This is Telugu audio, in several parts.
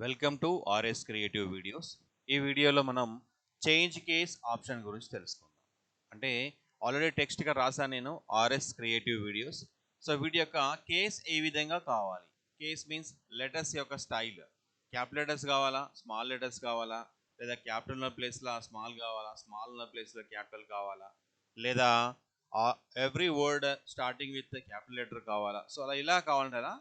Welcome to RS creative videos. ఈ వీడియోలో మనం చేంజ్ కేస్ ఆప్షన్ గురించి తెలుసుకుందాం. అంటే ఆల్రెడీ టెక్స్ట్గా రాసాను నేను ఆర్ఎస్ క్రియేటివ్ వీడియోస్. సో వీటి యొక్క కేస్ ఏ విధంగా కావాలి, కేస్ మీన్స్ లెటర్స్ యొక్క స్టైల్, క్యాపిటల్ లెటర్స్ కావాలా, స్మాల్ లెటర్స్ కావాలా, లేదా క్యాపిటల్ ఉన్న ప్లేస్లో స్మాల్ కావాలా, స్మాల్ ఉన్న ప్లేస్లో క్యాపిటల్ కావాలా, లేదా every word starting with capital letter కావాలా. సో అలా ఇలా కావాలంటే అలా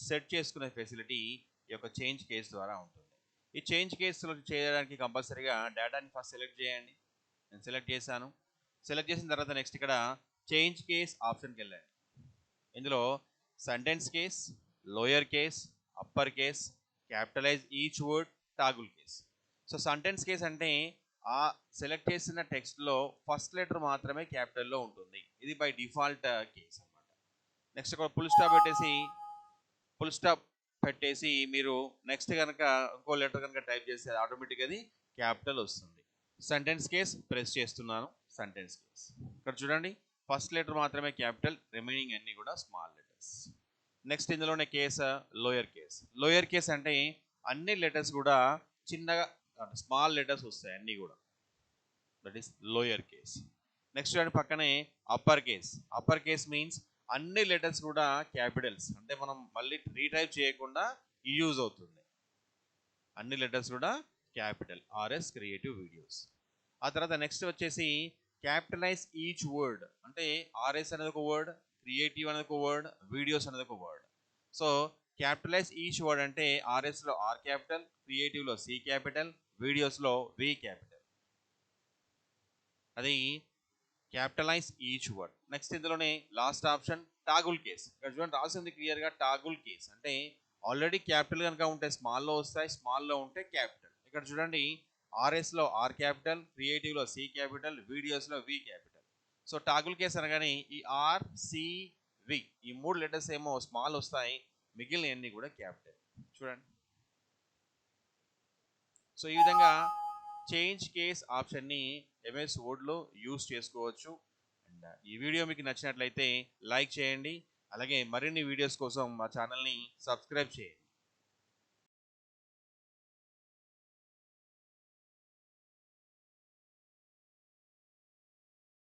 సెట్ చేసుకునే ఫెసిలిటీ ఈ యొక్క చేంజ్ కేస్ ద్వారా ఉంటుంది. ఈ చేంజ్ కేసులో చేయడానికి కంపల్సరీగా డేటాని ఫస్ట్ సెలెక్ట్ చేయండి. నేను సెలెక్ట్ చేశాను. సెలెక్ట్ చేసిన తర్వాత నెక్స్ట్ ఇక్కడ చేంజ్ కేస్ ఆప్షన్కి వెళ్ళండి. ఇందులో sentence case, lower case, upper case, capitalise each word, toggle case. So sentence case అంటే ఆ సెలెక్ట్ చేసిన టెక్స్ట్లో ఫస్ట్ లెటర్ మాత్రమే క్యాపిటల్లో ఉంటుంది. ఇది బై డిఫాల్ట్ కేస్ అనమాట. నెక్స్ట్ ఒక ఫుల్ స్టాప్ పెట్టేసి మీరు నెక్స్ట్ కనుక ఇంకో లెటర్ కనుక టైప్ చేస్తే ఆటోమేటిక్గా అది క్యాపిటల్ వస్తుంది. సెంటెన్స్ కేస్ ప్రెస్ చేస్తున్నాను. సెంటెన్స్ కేస్ ఇక్కడ చూడండి, ఫస్ట్ లెటర్ మాత్రమే క్యాపిటల్, రిమైనింగ్ అన్ని కూడా స్మాల్ లెటర్స్. నెక్స్ట్ ఇందులోనే case lower case. Lower case అంటే అన్ని లెటర్స్ కూడా చిన్నగా స్మాల్ లెటర్స్ వస్తాయి అన్నీ కూడా, that is lower case. Next చూడండి పక్కనే upper case. Upper case means అన్ని లెటర్స్ కూడా క్యాపిటల్స్, అంటే మనం మళ్ళీ రీటైప్ చేయకుండా యూజ్ అవుతుంది. అన్ని లెటర్స్ కూడా క్యాపిటల్, ఆర్ఎస్ క్రియేటివ్ వీడియోస్. ఆ తర్వాత నెక్స్ట్ వచ్చేసి క్యాపిటలైజ్ ఈచ్ వర్డ్. అంటే ఆర్ఎస్ అనేది ఒక వర్డ్, క్రియేటివ్ అనేది ఒక వర్డ్, వీడియోస్ అనేది ఒక word. So capitalise each word అంటే ఆర్ఎస్లో ఆర్ క్యాపిటల్, క్రియేటివ్లో సి క్యాపిటల్, వీడియోస్లో వి క్యాపిటల్. అది క్యాపిటలైజ్ ఈచ్ వర్డ్. నెక్స్ట్ ఇందులోనే లాస్ట్ ఆప్షన్ టాగుల్ కేస్. ఇక్కడ చూడండి రాసింది క్లియర్గా టాగుల్ కేస్ అంటే ఆల్రెడీ క్యాపిటల్ కనుక ఉంటే స్మాల్లో వస్తాయి, స్మాల్లో ఉంటే క్యాపిటల్. ఇక్కడ చూడండి ఆర్ఎస్లో ఆర్ క్యాపిటల్, క్రియేటివ్లో సి క్యాపిటల్, వీడియోస్లో వి క్యాపిటల్. సో టాగుల్ కేస్ అనగానే ఈ ఆర్, సి, వి ఈ మూడు లెటర్స్ ఏమో స్మాల్ వస్తాయి, మిగిలిన అన్ని కూడా క్యాపిటల్. చూడండి. సో ఈ విధంగా చేంజ్ కేస్ ఆప్షన్ని ఎంఎస్ వర్డ్లో యూస్ చేసుకోవచ్చు. అండ్ ఈ వీడియో మీకు నచ్చినట్లయితే లైక్ చేయండి. అలాగే మరిన్ని వీడియోస్ కోసం మా ఛానల్ని సబ్స్క్రైబ్ చేయండి.